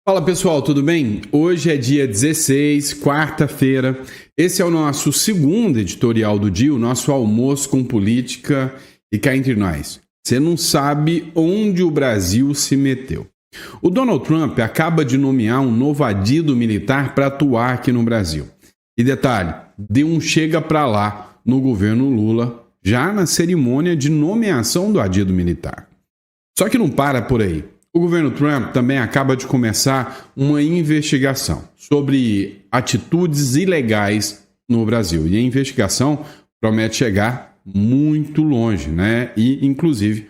Fala pessoal, tudo bem? Hoje é dia 16, quarta-feira. Esse é o nosso segundo editorial do dia, o nosso almoço com política. E cá entre nós, você não sabe onde o Brasil se meteu. O Donald Trump acaba de nomear um novo adido militar para atuar aqui no Brasil. E detalhe, deu um chega para lá no governo Lula, já na cerimônia de nomeação do adido militar. Só que não para por aí. O governo Trump também acaba de começar uma investigação sobre atitudes ilegais no Brasil. E a investigação promete chegar muito longe, né? E, inclusive,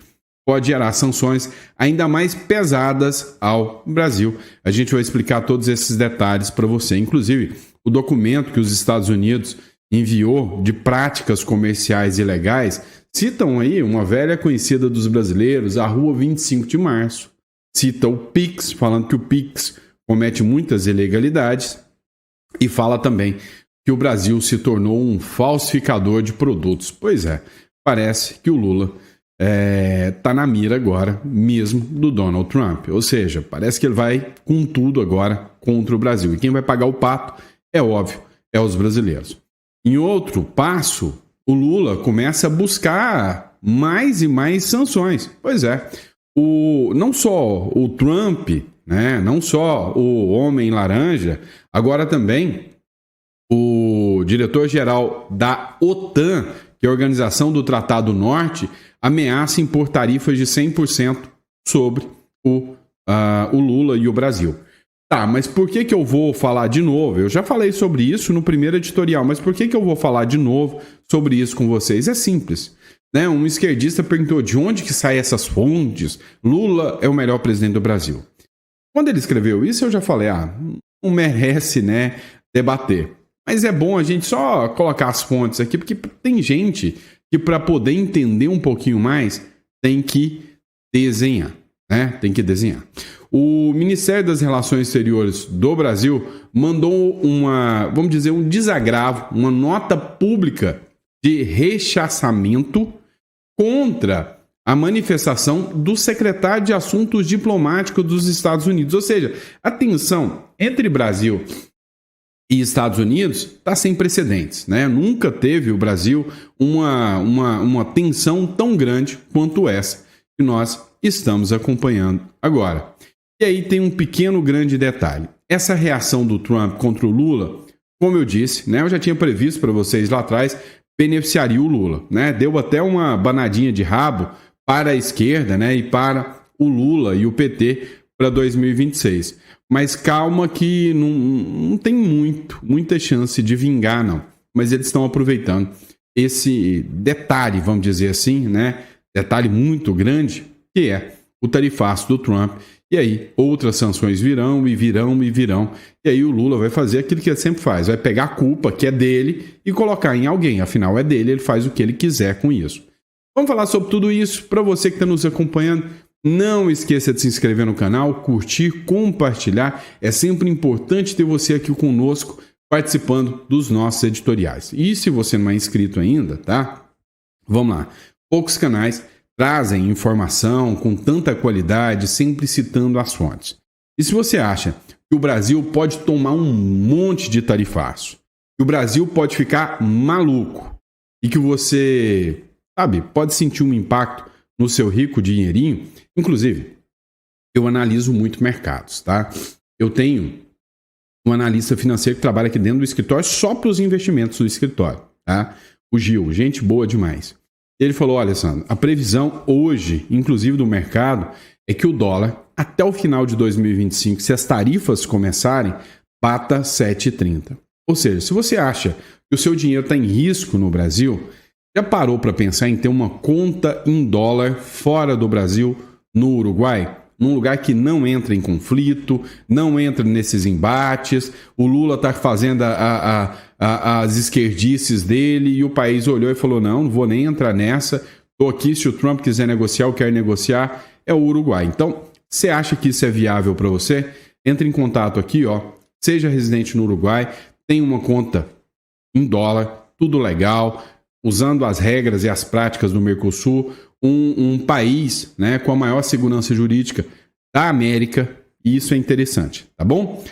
pode gerar sanções ainda mais pesadas ao Brasil. A gente vai explicar todos esses detalhes para você. Inclusive, o documento que os Estados Unidos enviou de práticas comerciais ilegais citam aí uma velha conhecida dos brasileiros, a Rua 25 de Março. Cita o Pix, falando que o Pix comete muitas ilegalidades e fala também que o Brasil se tornou um falsificador de produtos. Pois é, parece que o Lula está na mira agora mesmo do Donald Trump. Ou seja, parece que ele vai com tudo agora contra o Brasil. E quem vai pagar o pato, é óbvio, é os brasileiros. Em outro passo, o Lula começa a buscar mais e mais sanções. Pois é. Não só o Trump, né, não só o Homem Laranja, agora também o diretor-geral da OTAN, que é a Organização do Tratado Norte, ameaça impor tarifas de 100% sobre o Lula e o Brasil. Tá, mas por que eu vou falar de novo? Eu já falei sobre isso no primeiro editorial, mas por que eu vou falar de novo sobre isso com vocês? É simples. Um esquerdista perguntou de onde que saem essas fontes. Lula é o melhor presidente do Brasil. Quando ele escreveu isso, eu já falei, não merece, debater. Mas é bom a gente só colocar as fontes aqui, porque tem gente que para poder entender um pouquinho mais, tem que desenhar, Tem que desenhar. O Ministério das Relações Exteriores do Brasil mandou um desagravo, uma nota pública de rechaçamento contra a manifestação do secretário de Assuntos Diplomáticos dos Estados Unidos. Ou seja, a tensão entre Brasil e Estados Unidos está sem precedentes, Nunca teve o Brasil uma tensão tão grande quanto essa que nós estamos acompanhando agora. E aí tem um pequeno grande detalhe. Essa reação do Trump contra o Lula, como eu disse, eu já tinha previsto para vocês lá atrás, beneficiaria o Lula, Deu até uma banadinha de rabo para a esquerda, e para o Lula e o PT para 2026. Mas calma que não tem muita chance de vingar, não. Mas eles estão aproveitando esse detalhe, vamos dizer assim, Detalhe muito grande, que é o tarifaço do Trump. E aí, outras sanções virão e virão e virão. E aí o Lula vai fazer aquilo que ele sempre faz. Vai pegar a culpa, que é dele, e colocar em alguém. Afinal, é dele, ele faz o que ele quiser com isso. Vamos falar sobre tudo isso. Para você que está nos acompanhando, não esqueça de se inscrever no canal, curtir, compartilhar. É sempre importante ter você aqui conosco, participando dos nossos editoriais. E se você não é inscrito ainda, Vamos lá. Poucos canais trazem informação com tanta qualidade, sempre citando as fontes. E se você acha que o Brasil pode tomar um monte de tarifaço, que o Brasil pode ficar maluco e que você, pode sentir um impacto no seu rico dinheirinho, inclusive, eu analiso muito mercados, Eu tenho um analista financeiro que trabalha aqui dentro do escritório só para os investimentos do escritório, O Gil, gente boa demais. Ele falou, olha, Sandro, a previsão hoje, inclusive do mercado, é que o dólar, até o final de 2025, se as tarifas começarem, bata 7,30. Ou seja, se você acha que o seu dinheiro está em risco no Brasil, já parou para pensar em ter uma conta em dólar fora do Brasil, no Uruguai? Num lugar que não entra em conflito, não entra nesses embates, o Lula está fazendo as esquerdices dele e o país olhou e falou, não vou nem entrar nessa, estou aqui, se o Trump quiser negociar, eu quero negociar, é o Uruguai. Então, você acha que isso é viável para você? Entre em contato aqui, seja residente no Uruguai, tem uma conta em dólar, tudo legal, usando as regras e as práticas do Mercosul, um país com a maior segurança jurídica da América e isso é interessante, tá bom?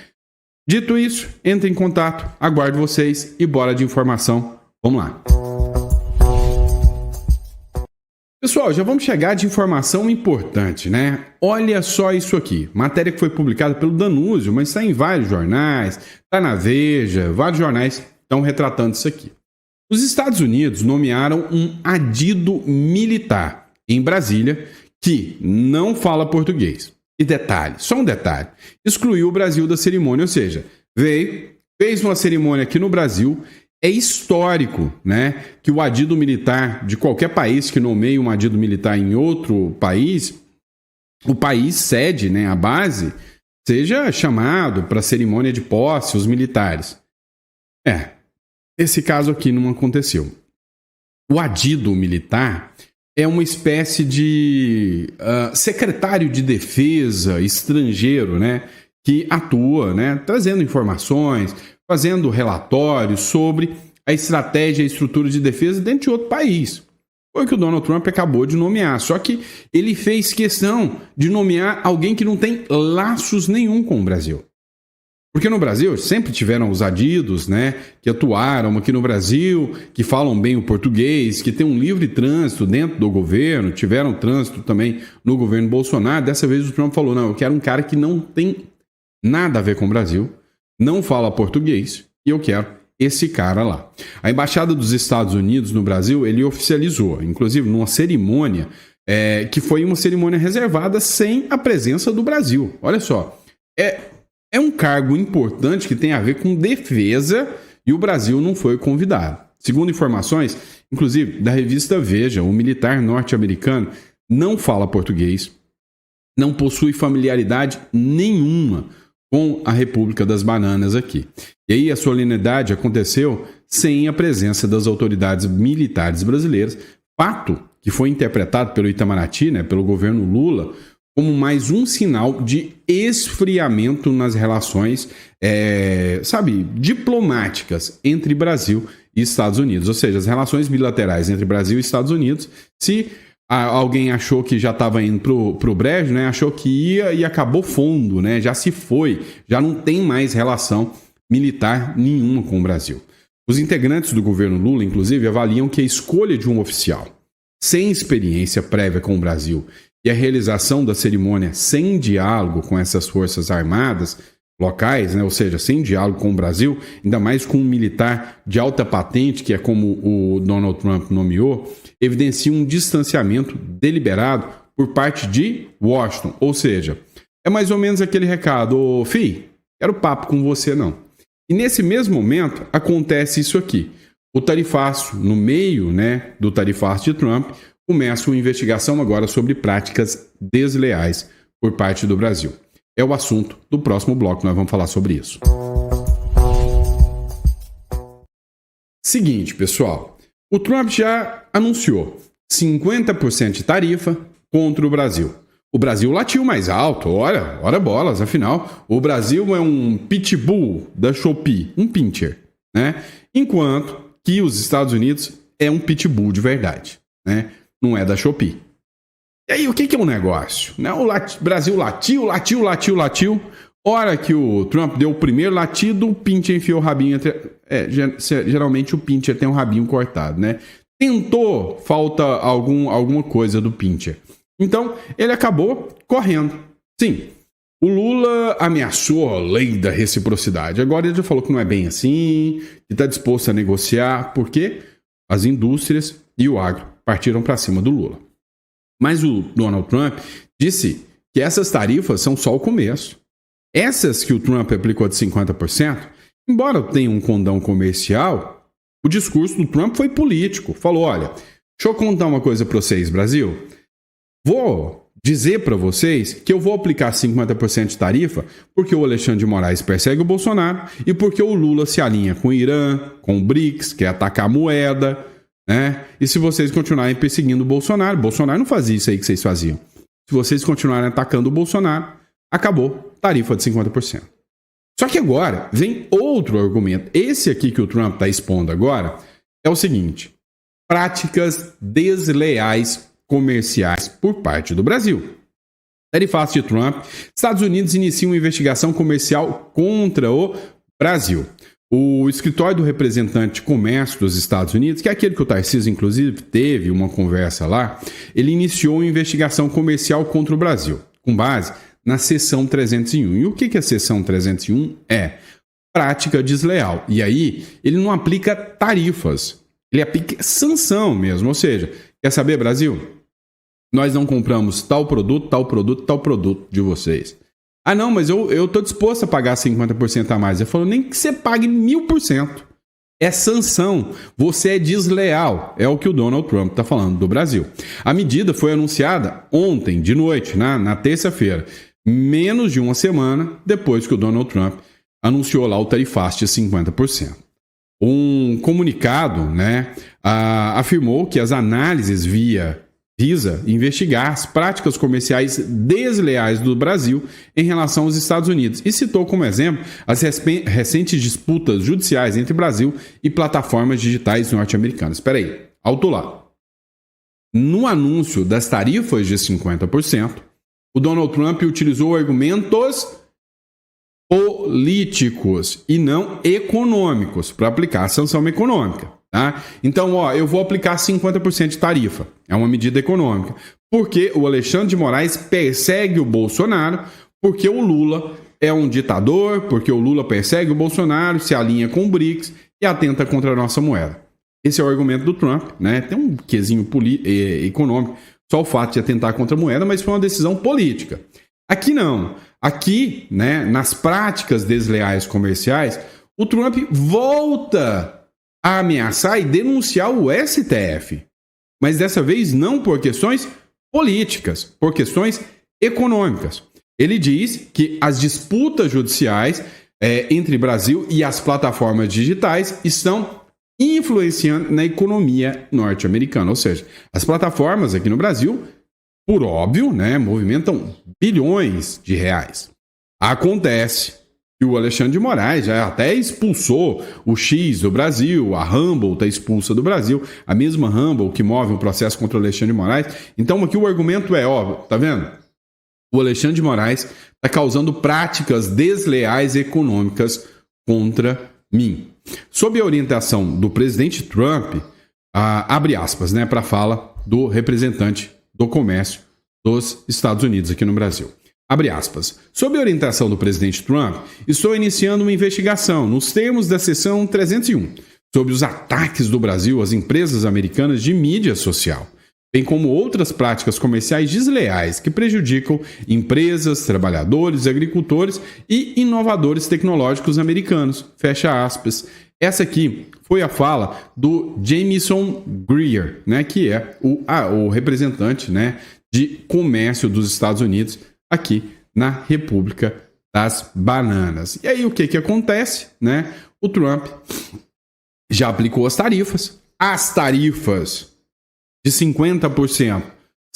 Dito isso, entre em contato, aguardo vocês e bora de informação. Vamos lá. Pessoal, já vamos chegar de informação importante, né? Olha só isso aqui. Matéria que foi publicada pelo Danúzio, mas está em vários jornais, está na Veja, vários jornais estão retratando isso aqui. Os Estados Unidos nomearam um adido militar em Brasília que não fala português. E detalhe, só um detalhe, excluiu o Brasil da cerimônia, ou seja, fez uma cerimônia aqui no Brasil. É histórico, né, que o adido militar de qualquer país que nomeie um adido militar em outro país, o país sede, né, a base, seja chamado para a cerimônia de posse os militares. Esse caso aqui não aconteceu. O adido militar é uma espécie de secretário de defesa estrangeiro, né, que atua, né, trazendo informações, fazendo relatórios sobre a estratégia e a estrutura de defesa dentro de outro país. Foi o que o Donald Trump acabou de nomear. Só que ele fez questão de nomear alguém que não tem laços nenhum com o Brasil. Porque no Brasil sempre tiveram os adidos, né, que atuaram aqui no Brasil, que falam bem o português, que tem um livre trânsito dentro do governo, tiveram trânsito também no governo Bolsonaro. Dessa vez o Trump falou, não, eu quero um cara que não tem nada a ver com o Brasil, não fala português e eu quero esse cara lá. A Embaixada dos Estados Unidos no Brasil, ele oficializou, inclusive numa cerimônia, que foi uma cerimônia reservada sem a presença do Brasil. Olha só, é um cargo importante que tem a ver com defesa e o Brasil não foi convidado. Segundo informações, inclusive da revista Veja, o militar norte-americano não fala português, não possui familiaridade nenhuma com a República das Bananas aqui. E aí a solenidade aconteceu sem a presença das autoridades militares brasileiras, fato que foi interpretado pelo Itamaraty, né, pelo governo Lula, como mais um sinal de esfriamento nas relações, diplomáticas entre Brasil e Estados Unidos. Ou seja, as relações bilaterais entre Brasil e Estados Unidos, se alguém achou que já estava indo pro brejo, né? Achou que ia e acabou fundo, né? Já se foi, já não tem mais relação militar nenhuma com o Brasil. Os integrantes do governo Lula, inclusive, avaliam que a escolha de um oficial sem experiência prévia com o Brasil e a realização da cerimônia sem diálogo com essas forças armadas locais, né? Ou seja, sem diálogo com o Brasil, ainda mais com um militar de alta patente, que é como o Donald Trump nomeou, evidencia um distanciamento deliberado por parte de Washington. Ou seja, é mais ou menos aquele recado, ô fi, quero papo com você não. E nesse mesmo momento acontece isso aqui. O tarifaço, no meio, né, do tarifaço de Trump, começa uma investigação agora sobre práticas desleais por parte do Brasil. É o assunto do próximo bloco, nós vamos falar sobre isso. Seguinte, pessoal, o Trump já anunciou 50% de tarifa contra o Brasil. O Brasil latiu mais alto, ora bolas, afinal, o Brasil é um pitbull da Shopee, um pincher, né? Enquanto que os Estados Unidos é um pitbull de verdade, né? Não é da Shopee. E aí, o que é um negócio? O Brasil latiu. Hora que o Trump deu o primeiro latido, o pincher enfiou o rabinho entre... geralmente o pincher tem um rabinho cortado, né? Tentou, falta alguma coisa do pincher. Então, ele acabou correndo. Sim, o Lula ameaçou a lei da reciprocidade. Agora ele já falou que não é bem assim, que está disposto a negociar, porque as indústrias e o agro partiram para cima do Lula. Mas o Donald Trump disse que essas tarifas são só o começo. Essas que o Trump aplicou de 50%, embora tenha um condão comercial, o discurso do Trump foi político. Falou, olha, deixa eu contar uma coisa para vocês, Brasil. Vou dizer para vocês que eu vou aplicar 50% de tarifa porque o Alexandre de Moraes persegue o Bolsonaro e porque o Lula se alinha com o Irã, com o BRICS, quer atacar a moeda, né? E se vocês continuarem perseguindo o Bolsonaro não fazia isso aí que vocês faziam. Se vocês continuarem atacando o Bolsonaro, acabou, tarifa de 50%. Só que agora vem outro argumento. Esse aqui que o Trump está expondo agora é o seguinte: práticas desleais comerciais por parte do Brasil. Tarifaço de Trump. Estados Unidos inicia uma investigação comercial contra o Brasil. O escritório do representante de comércio dos Estados Unidos, que é aquele que o Tarcísio, inclusive, teve uma conversa lá, ele iniciou uma investigação comercial contra o Brasil, com base na seção 301. E o que a seção 301 é? Prática desleal. E aí, ele não aplica tarifas, ele aplica sanção mesmo. Ou seja, quer saber, Brasil? Nós não compramos tal produto de vocês. Ah, não, mas eu tô disposto a pagar 50% a mais. Eu falo, nem que você pague 1000%. É sanção. Você é desleal. É o que o Donald Trump está falando do Brasil. A medida foi anunciada ontem, de noite, na terça-feira. Menos de uma semana depois que o Donald Trump anunciou lá o tarifaço de 50%. Um comunicado, afirmou que as análises visa investigar as práticas comerciais desleais do Brasil em relação aos Estados Unidos e citou como exemplo as recentes disputas judiciais entre Brasil e plataformas digitais norte-americanas. Espera aí, alto lá. No anúncio das tarifas de 50%, o Donald Trump utilizou argumentos políticos e não econômicos para aplicar a sanção econômica. Tá? Então, eu vou aplicar 50% de tarifa. É uma medida econômica. Porque o Alexandre de Moraes persegue o Bolsonaro, porque o Lula é um ditador, porque o Lula persegue o Bolsonaro, se alinha com o BRICS e atenta contra a nossa moeda. Esse é o argumento do Trump, né? Tem um quesinho econômico, só o fato de atentar contra a moeda, mas foi uma decisão política. Aqui não. Aqui, nas práticas desleais comerciais, o Trump volta a ameaçar e denunciar o STF. Mas dessa vez não por questões políticas, por questões econômicas. Ele diz que as disputas judiciais entre Brasil e as plataformas digitais estão influenciando na economia norte-americana. Ou seja, as plataformas aqui no Brasil, por óbvio, movimentam bilhões de reais. Acontece que o Alexandre de Moraes já até expulsou o X do Brasil, a Rumble está expulsa do Brasil, a mesma Rumble que move o processo contra o Alexandre de Moraes. Então aqui o argumento é, tá vendo? O Alexandre de Moraes está causando práticas desleais econômicas contra mim. Sob a orientação do presidente Trump, abre aspas, para a fala do representante do comércio dos Estados Unidos aqui no Brasil. Abre aspas. Sob a orientação do presidente Trump, estou iniciando uma investigação nos termos da seção 301 sobre os ataques do Brasil às empresas americanas de mídia social, bem como outras práticas comerciais desleais que prejudicam empresas, trabalhadores, agricultores e inovadores tecnológicos americanos. Fecha aspas. Essa aqui foi a fala do Jamieson Greer, que é o representante de comércio dos Estados Unidos aqui na República das Bananas. E aí o que acontece? O Trump já aplicou as tarifas. As tarifas de 50%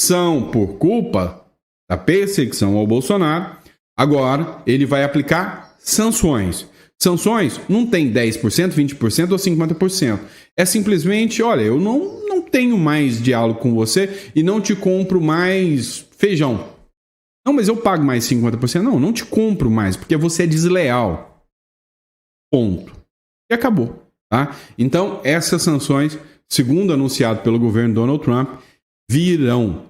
são por culpa da perseguição ao Bolsonaro. Agora ele vai aplicar sanções. Sanções não tem 10%, 20% ou 50%. É simplesmente, olha, eu não tenho mais diálogo com você e não te compro mais feijão. Não, mas eu pago mais 50%. Não te compro mais, porque você é desleal. Ponto. E acabou. Tá? Então, essas sanções, segundo anunciado pelo governo Donald Trump, virão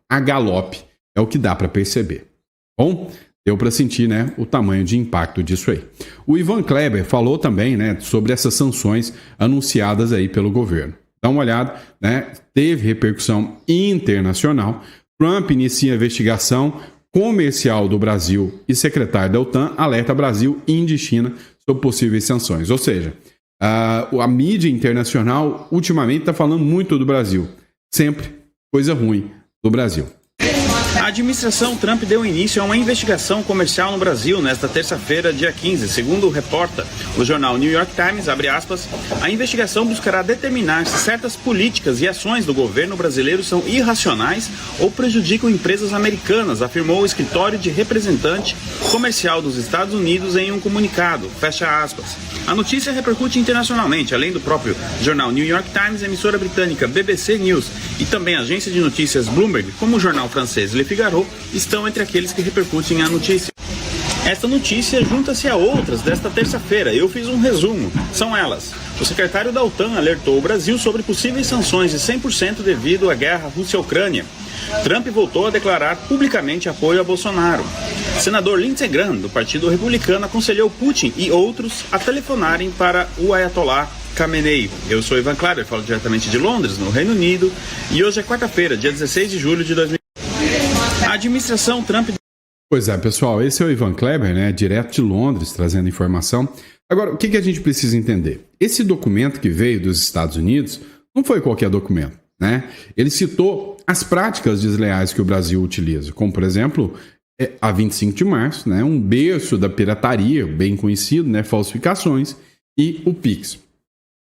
a galope. É o que dá para perceber. Bom, deu para sentir o tamanho de impacto disso aí. O Ivan Kleber falou também sobre essas sanções anunciadas aí pelo governo. Dá uma olhada, teve repercussão internacional. Trump inicia a investigação comercial do Brasil e secretário da OTAN alerta Brasil, Índia e China sobre possíveis sanções. Ou seja, a mídia internacional ultimamente está falando muito do Brasil. Sempre coisa ruim do Brasil. A administração Trump deu início a uma investigação comercial no Brasil nesta terça-feira, dia 15. Segundo reporta o jornal New York Times, abre aspas, a investigação buscará determinar se certas políticas e ações do governo brasileiro são irracionais ou prejudicam empresas americanas, afirmou o escritório de representante comercial dos Estados Unidos em um comunicado, fecha aspas. A notícia repercute internacionalmente, além do próprio jornal New York Times, emissora britânica BBC News e também a agência de notícias Bloomberg, como o jornal francês Le Figaro estão entre aqueles que repercutem a notícia. Esta notícia junta-se a outras desta terça-feira. Eu fiz um resumo. São elas. O secretário da OTAN alertou o Brasil sobre possíveis sanções de 100% devido à guerra Rússia-Ucrânia. Trump voltou a declarar publicamente apoio a Bolsonaro. Senador Lindsey Graham, do Partido Republicano, aconselhou Putin e outros a telefonarem para o Ayatollah Khamenei. Eu sou Ivan Kleber, falo diretamente de Londres, no Reino Unido, e hoje é quarta-feira, dia 16 de julho de 2020. A administração Trump... Pois é, pessoal, esse é o Ivan Kleber, né, direto de Londres, trazendo informação. Agora, o que a gente precisa entender? Esse documento que veio dos Estados Unidos não foi qualquer documento, né? Ele citou as práticas desleais que o Brasil utiliza, como, por exemplo, a 25 de março, né, um berço da pirataria, bem conhecido, né, falsificações, e o PIX.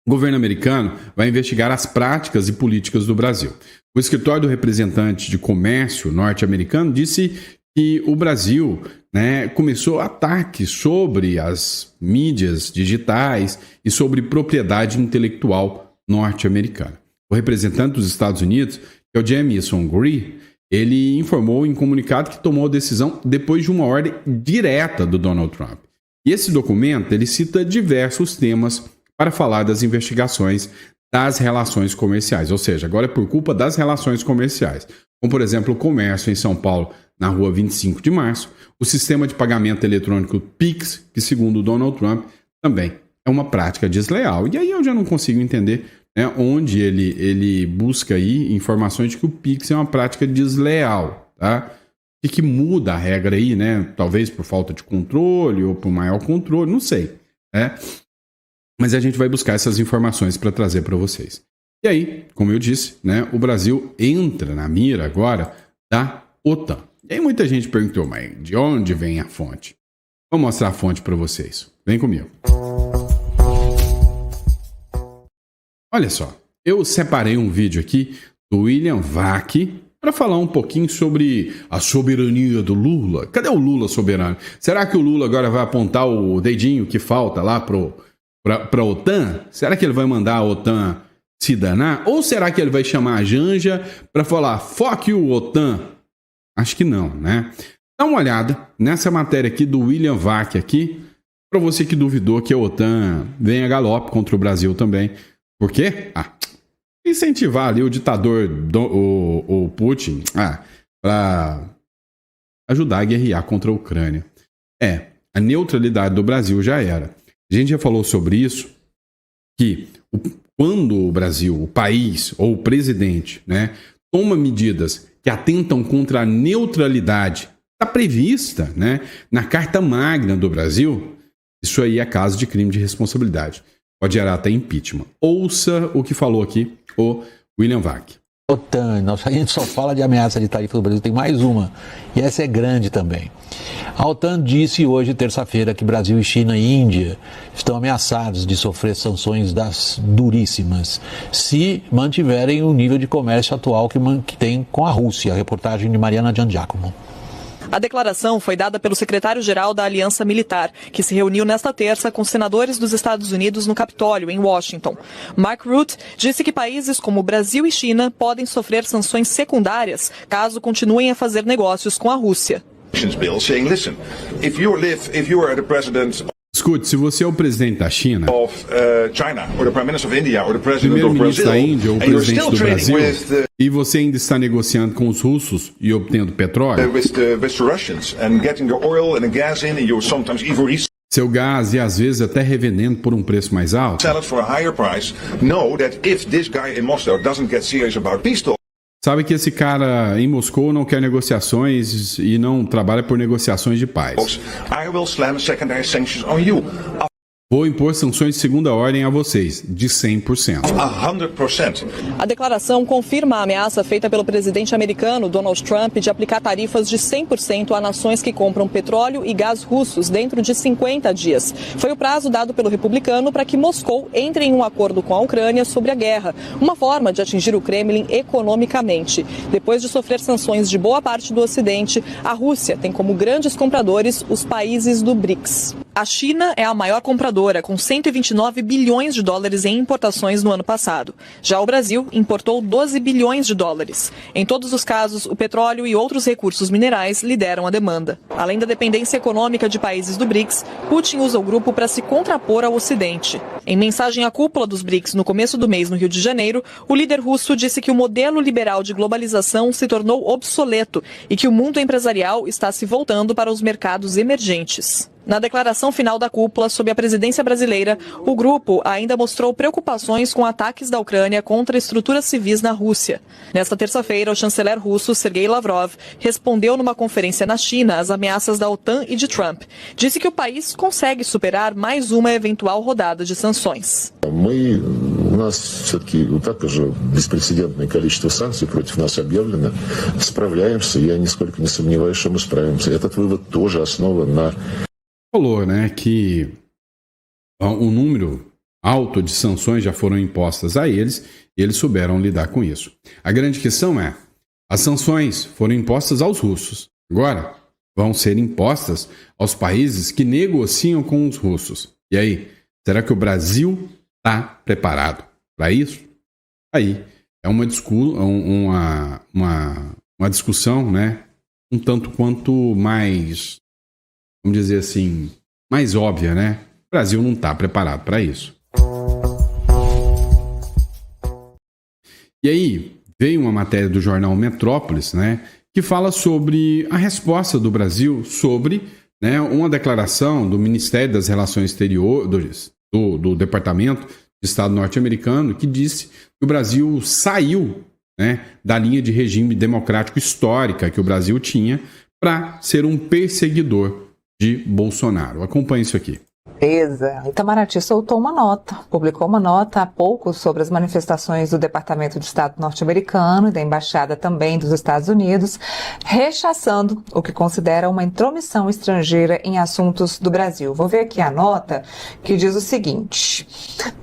O governo americano vai investigar as práticas e políticas do Brasil. O escritório do representante de comércio norte-americano disse que o Brasil, né, começou ataques sobre as mídias digitais e sobre propriedade intelectual norte-americana. O representante dos Estados Unidos, que é o Jamieson Greer, ele informou em comunicado que tomou a decisão depois de uma ordem direta do Donald Trump. E esse documento ele cita diversos temas para falar das investigações das relações comerciais, ou seja, agora é por culpa das relações comerciais, como por exemplo o comércio em São Paulo, na rua 25 de março, o sistema de pagamento eletrônico PIX, que segundo o Donald Trump também é uma prática desleal. E aí eu já não consigo entender, né, onde ele busca aí informações de que o PIX é uma prática desleal, tá? O que muda a regra aí, né? Talvez por falta de controle ou por maior controle, não sei, né? Mas a gente vai buscar essas informações para trazer para vocês. E aí, como eu disse, né, o Brasil entra na mira agora da OTAN. E aí muita gente perguntou, mas de onde vem a fonte? Vou mostrar a fonte para vocês. Vem comigo. Olha só, eu separei um vídeo aqui do William Vac para falar um pouquinho sobre a soberania do Lula. Cadê o Lula soberano? Será que o Lula agora vai apontar o dedinho que falta lá para a OTAN? Será que ele vai mandar a OTAN se danar? Ou será que ele vai chamar a Janja para falar fuck you, OTAN? Acho que não, né? Dá uma olhada nessa matéria aqui do William Vac aqui, para você que duvidou que a OTAN vem a galope contra o Brasil também. Por quê? Incentivar ali o ditador, o Putin, para ajudar a guerrear contra a Ucrânia. A neutralidade do Brasil já era. A gente já falou sobre isso, que quando o Brasil, o país ou o presidente, né, toma medidas que atentam contra a neutralidade, está prevista, né, na Carta Magna do Brasil, isso aí é caso de crime de responsabilidade. Pode gerar até impeachment. Ouça o que falou aqui o William Vac. OTAN, a gente só fala de ameaça de tarifa do Brasil, tem mais uma, e essa é grande também. A OTAN disse hoje, terça-feira, que Brasil, China e Índia estão ameaçados de sofrer sanções das duríssimas se mantiverem o nível de comércio atual que tem com a Rússia. A reportagem de Mariana Giangiacomo. A declaração foi dada pelo secretário-geral da Aliança Militar, que se reuniu nesta terça com senadores dos Estados Unidos no Capitólio, em Washington. Mark Rutte disse que países como Brasil e China podem sofrer sanções secundárias caso continuem a fazer negócios com a Rússia. Escute, se você é o presidente da China, primeiro-ministro da Índia ou o presidente do Brasil, e você ainda está negociando com os russos e obtendo petróleo, seu gás e às vezes até revendendo por um preço mais alto, sabe que esse cara em Moscou não quer negociações e não trabalha por negociações de paz. Vou impor sanções de segunda ordem a vocês, de 100%. 100%. A declaração confirma a ameaça feita pelo presidente americano Donald Trump de aplicar tarifas de 100% a nações que compram petróleo e gás russos dentro de 50 dias. Foi o prazo dado pelo republicano para que Moscou entre em um acordo com a Ucrânia sobre a guerra, uma forma de atingir o Kremlin economicamente. Depois de sofrer sanções de boa parte do Ocidente, a Rússia tem como grandes compradores os países do BRICS. A China é a maior compradora, com 129 bilhões de dólares em importações no ano passado. Já o Brasil importou 12 bilhões de dólares. Em todos os casos, o petróleo e outros recursos minerais lideram a demanda. Além da dependência econômica de países do BRICS, Putin usa o grupo para se contrapor ao Ocidente. Em mensagem à cúpula dos BRICS no começo do mês no Rio de Janeiro, o líder russo disse que o modelo liberal de globalização se tornou obsoleto e que o mundo empresarial está se voltando para os mercados emergentes. Na declaração final da cúpula, sob a presidência brasileira, o grupo ainda mostrou preocupações com ataques da Ucrânia contra estruturas civis na Rússia. Nesta terça-feira, o chanceler russo, Sergei Lavrov, respondeu numa conferência na China às ameaças da OTAN e de Trump. Disse que o país consegue superar mais uma eventual rodada de sanções. У нас все-таки вот так уже беспрецедентное количество санкций против нас объявлено. Справляемся, я нисколько не сомневаюсь, что мы справимся. Этот вывод тоже основан на... Falou, né, que um número alto de sanções já foram impostas a eles e eles souberam lidar com isso. A grande questão é, as sanções foram impostas aos russos. Agora, vão ser impostas aos países que negociam com os russos. E aí, será que o Brasil está preparado para isso? Aí, é uma discussão, né, um tanto quanto mais... vamos dizer assim, mais óbvia, né? O Brasil não está preparado para isso. E aí, veio uma matéria do jornal Metrópolis, né? Que fala sobre a resposta do Brasil sobre, né, uma declaração do Ministério das Relações Exteriores, do Departamento de Estado norte-americano, que disse que o Brasil saiu, né, da linha de regime democrático histórica que o Brasil tinha para ser um perseguidor de Bolsonaro. Acompanhe isso aqui. Itamaraty soltou uma nota, publicou uma nota há pouco sobre as manifestações do Departamento de Estado norte-americano e da Embaixada também dos Estados Unidos, rechaçando o que considera uma intromissão estrangeira em assuntos do Brasil. Vou ver aqui a nota que diz o seguinte: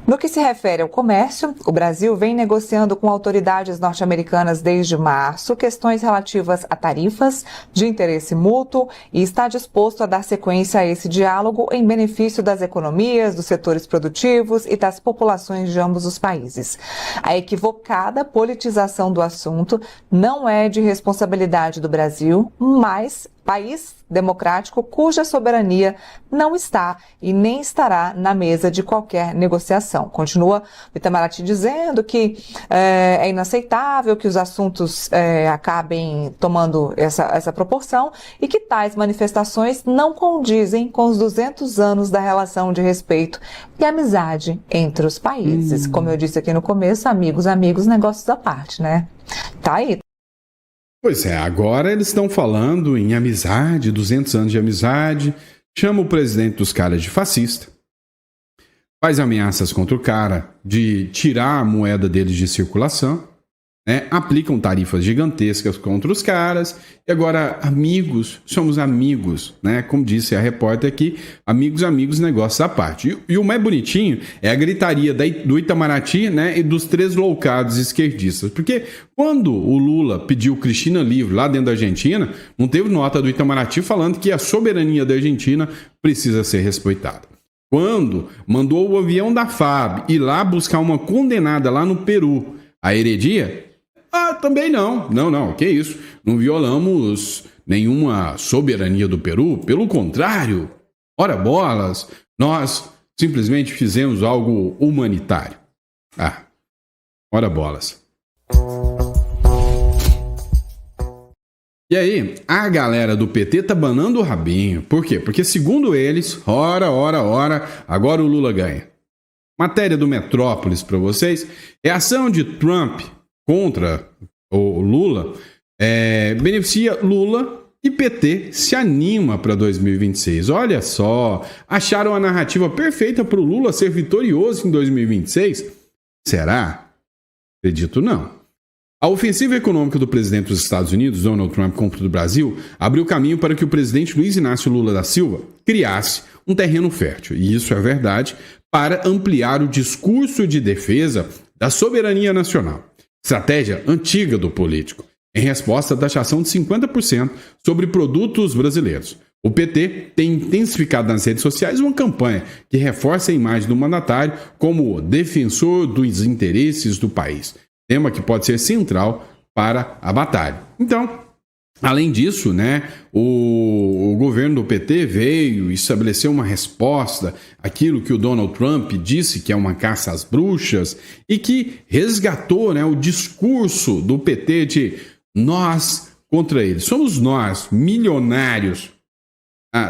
no que se refere ao comércio, o Brasil vem negociando com autoridades norte-americanas desde março questões relativas a tarifas de interesse mútuo e está disposto a dar sequência a esse diálogo em benefício das economias, dos setores produtivos e das populações de ambos os países. A equivocada politização do assunto não é de responsabilidade do Brasil, mas país democrático cuja soberania não está e nem estará na mesa de qualquer negociação. Continua o Itamaraty dizendo que é inaceitável que os assuntos acabem tomando essa proporção e que tais manifestações não condizem com os 200 anos da relação de respeito e amizade entre os países. Como eu disse aqui no começo, amigos, negócios à parte, né? Tá aí. Pois é, agora eles estão falando em amizade, 200 anos de amizade, chama o presidente dos caras de fascista, faz ameaças contra o cara de tirar a moeda deles de circulação, né? Aplicam tarifas gigantescas contra os caras, e agora amigos, somos amigos, né? Como disse a repórter aqui, amigos, negócios à parte. E o mais bonitinho é a gritaria do Itamaraty, né? E dos três loucados esquerdistas, porque quando o Lula pediu Cristina livre lá dentro da Argentina, não teve nota do Itamaraty falando que a soberania da Argentina precisa ser respeitada. Quando mandou o avião da FAB ir lá buscar uma condenada lá no Peru, a Heredia, também não, que isso, não violamos nenhuma soberania do Peru, pelo contrário, ora bolas, nós simplesmente fizemos algo humanitário. Ora bolas. E aí, a galera do PT tá banando o rabinho, por quê? Porque segundo eles, ora, agora o Lula ganha. Matéria do Metrópolis para vocês, é a ação de Trump contra o Lula, beneficia Lula e PT se anima para 2026. Olha só, acharam a narrativa perfeita para o Lula ser vitorioso em 2026? Será? Acredito não. A ofensiva econômica do presidente dos Estados Unidos, Donald Trump, contra o Brasil, abriu caminho para que o presidente Luiz Inácio Lula da Silva criasse um terreno fértil, e isso é verdade, para ampliar o discurso de defesa da soberania nacional. Estratégia antiga do político, em resposta à taxação de 50% sobre produtos brasileiros. O PT tem intensificado nas redes sociais uma campanha que reforça a imagem do mandatário como defensor dos interesses do país, tema que pode ser central para a batalha. Então, além disso, né, o governo do PT veio e estabeleceu uma resposta àquilo que o Donald Trump disse que é uma caça às bruxas e que resgatou, né, o discurso do PT de nós contra eles. Somos nós, milionários.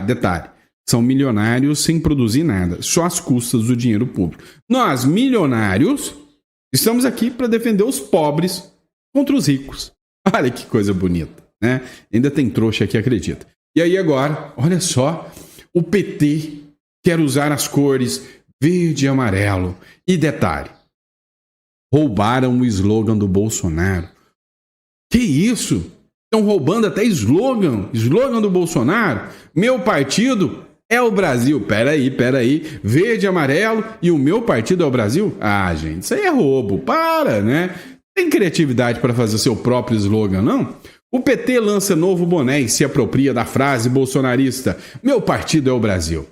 Detalhe, são milionários sem produzir nada, só às custas do dinheiro público. Nós, milionários, estamos aqui para defender os pobres contra os ricos. Olha que coisa bonita, né? Ainda tem trouxa que acredita. E aí agora, olha só, o PT quer usar as cores verde e amarelo. E detalhe, roubaram o slogan do Bolsonaro. Que isso? Estão roubando até slogan do Bolsonaro. Meu partido é o Brasil. Peraí. Verde e amarelo e o meu partido é o Brasil? Gente, isso aí é roubo. Para, né? Tem criatividade para fazer seu próprio slogan, não? O PT lança novo boné e se apropria da frase bolsonarista: meu partido é o Brasil.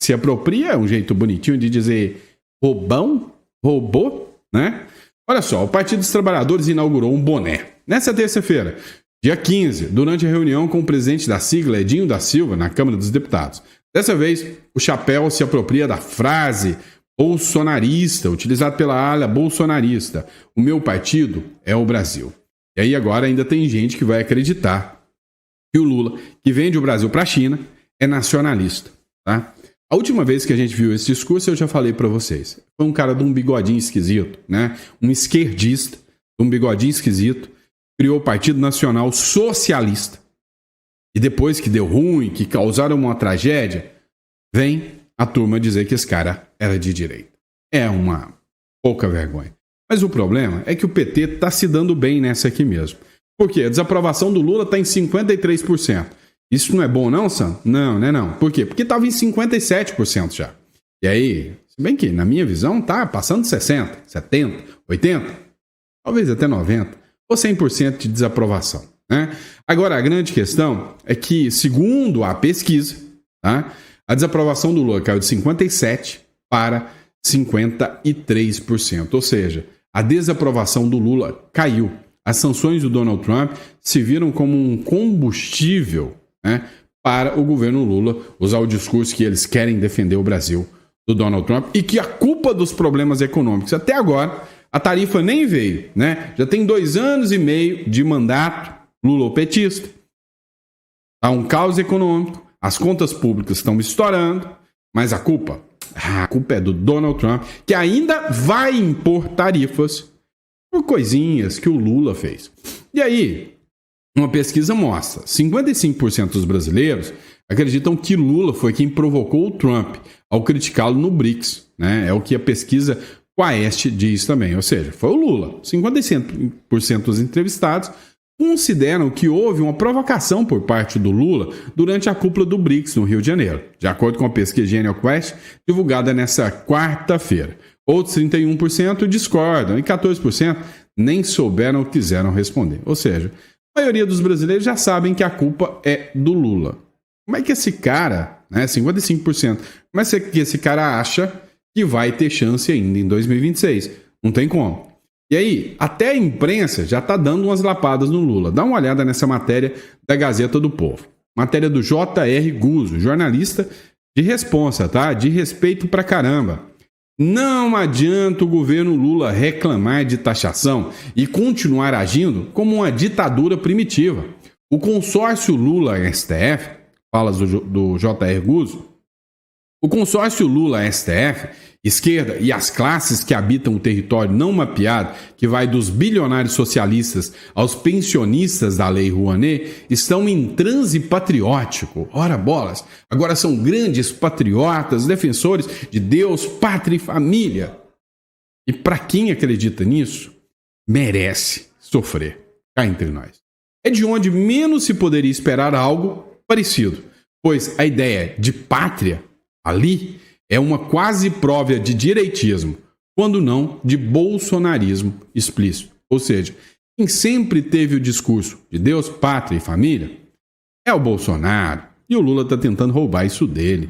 Se apropria é um jeito bonitinho de dizer roubão, roubou, né? Olha só, o Partido dos Trabalhadores inaugurou um boné. Nessa terça-feira, dia 15, durante a reunião com o presidente da sigla, Edinho da Silva, na Câmara dos Deputados. Dessa vez, o chapéu se apropria da frase bolsonarista, utilizada pela ala bolsonarista. O meu partido é o Brasil. E aí agora ainda tem gente que vai acreditar que o Lula, que vende o Brasil para a China, é nacionalista, tá? A última vez que a gente viu esse discurso, eu já falei para vocês. Foi um cara de um bigodinho esquisito, né? Um esquerdista, de um bigodinho esquisito, criou o Partido Nacional Socialista. E depois que deu ruim, que causaram uma tragédia, vem a turma dizer que esse cara era de direita. É uma pouca vergonha. Mas o problema é que o PT está se dando bem nessa aqui mesmo. Por quê? A desaprovação do Lula está em 53%. Isso não é bom não, Sam? Não, né não. Por quê? Porque estava em 57% já. E aí, se bem que na minha visão tá passando de 60%, 70%, 80%, talvez até 90%, ou 100% de desaprovação, né? Agora, a grande questão é que, segundo a pesquisa, tá, a desaprovação do Lula caiu de 57% para 53%. Ou seja, a desaprovação do Lula caiu. As sanções do Donald Trump se viram como um combustível, né, para o governo Lula usar o discurso que eles querem defender o Brasil do Donald Trump e que a culpa dos problemas econômicos até agora, a tarifa nem veio, né? Já tem 2 anos e meio de mandato lulopetista. Há um caos econômico, as contas públicas estão estourando, mas a culpa é do Donald Trump, que ainda vai impor tarifas por coisinhas que o Lula fez. E aí, uma pesquisa mostra, 55% dos brasileiros acreditam que Lula foi quem provocou o Trump ao criticá-lo no BRICS, né? É o que a pesquisa Quaest diz também, ou seja, foi o Lula. 55% dos entrevistados consideram que houve uma provocação por parte do Lula durante a cúpula do BRICS no Rio de Janeiro, de acordo com a pesquisa Genial Quest, divulgada nesta quarta-feira. Outros 31% discordam e 14% nem souberam ou quiseram responder. Ou seja, a maioria dos brasileiros já sabem que a culpa é do Lula. Como é que esse cara, né, 55%, como é que esse cara acha que vai ter chance ainda em 2026? Não tem como. E aí, até a imprensa já está dando umas lapadas no Lula. Dá uma olhada nessa matéria da Gazeta do Povo. Matéria do J.R. Guzzo, jornalista de responsa, tá? De respeito pra caramba. Não adianta o governo Lula reclamar de taxação e continuar agindo como uma ditadura primitiva. O consórcio Lula-STF, fala do J.R. Guzzo, o consórcio Lula-STF, esquerda e as classes que habitam o território não mapeado, que vai dos bilionários socialistas aos pensionistas da Lei Rouanet, estão em transe patriótico. Ora bolas, agora são grandes patriotas, defensores de Deus, pátria e família. E para quem acredita nisso, merece sofrer, cá entre nós. É de onde menos se poderia esperar algo parecido, pois a ideia de pátria ali é uma quase prova de direitismo, quando não de bolsonarismo explícito. Ou seja, quem sempre teve o discurso de Deus, pátria e família é o Bolsonaro. e o Lula está tentando roubar isso dele.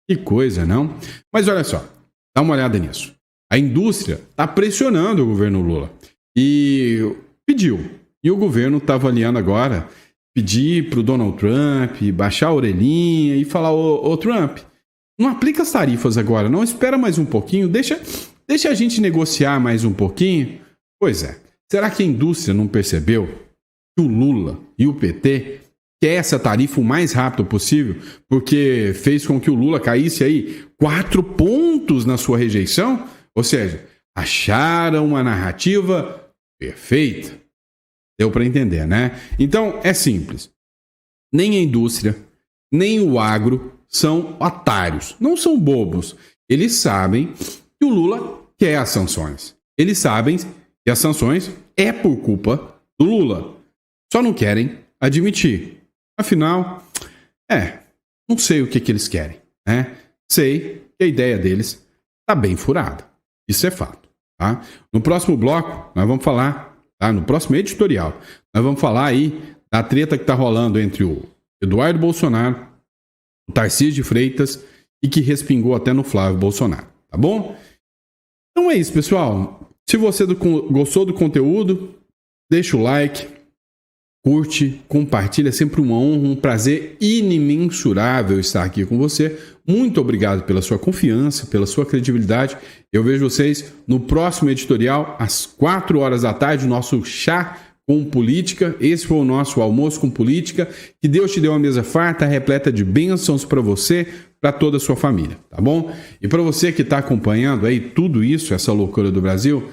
Que coisa, não? Mas olha só, dá uma olhada nisso. A indústria está pressionando o governo Lula e pediu. E o governo está avaliando agora pedir para o Donald Trump baixar a orelhinha e falar, ô Trump, não aplica as tarifas agora, não, espera mais um pouquinho, deixa a gente negociar mais um pouquinho. Pois é, será que a indústria não percebeu que o Lula e o PT quer essa tarifa o mais rápido possível, porque fez com que o Lula caísse aí 4 pontos na sua rejeição? Ou seja, acharam uma narrativa perfeita. Deu para entender, né? Então, é simples. Nem a indústria, nem o agro são otários, não são bobos. Eles sabem que o Lula quer as sanções. Eles sabem que as sanções é por culpa do Lula. Só não querem admitir. Afinal, não sei o que eles querem, né? Sei que a ideia deles tá bem furada. Isso é fato, tá? No próximo bloco, nós vamos falar, tá? No próximo editorial, nós vamos falar aí da treta que tá rolando entre o Eduardo Bolsonaro, o Tarcísio de Freitas e que respingou até no Flávio Bolsonaro, tá bom? Então é isso, pessoal. Se você gostou do conteúdo, deixa o like, curte, compartilha, é sempre uma honra, um prazer inimensurável estar aqui com você. Muito obrigado pela sua confiança, pela sua credibilidade. Eu vejo vocês no próximo editorial, às 4 horas da tarde, o nosso Chá com Política. Esse foi o nosso Almoço com Política. Que Deus te dê uma mesa farta, repleta de bênçãos para você, para toda a sua família, tá bom? E para você que está acompanhando aí tudo isso, essa loucura do Brasil,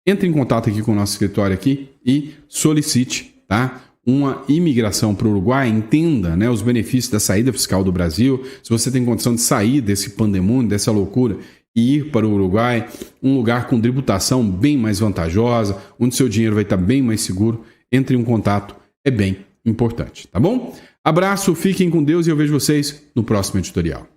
entre em contato aqui com o nosso escritório aqui e solicite, tá? Uma imigração para o Uruguai, entenda, né, os benefícios da saída fiscal do Brasil. Se você tem condição de sair desse pandemônio, dessa loucura e ir para o Uruguai, um lugar com tributação bem mais vantajosa, onde seu dinheiro vai estar bem mais seguro, entre em contato, é bem importante, tá bom? Abraço, fiquem com Deus e eu vejo vocês no próximo editorial.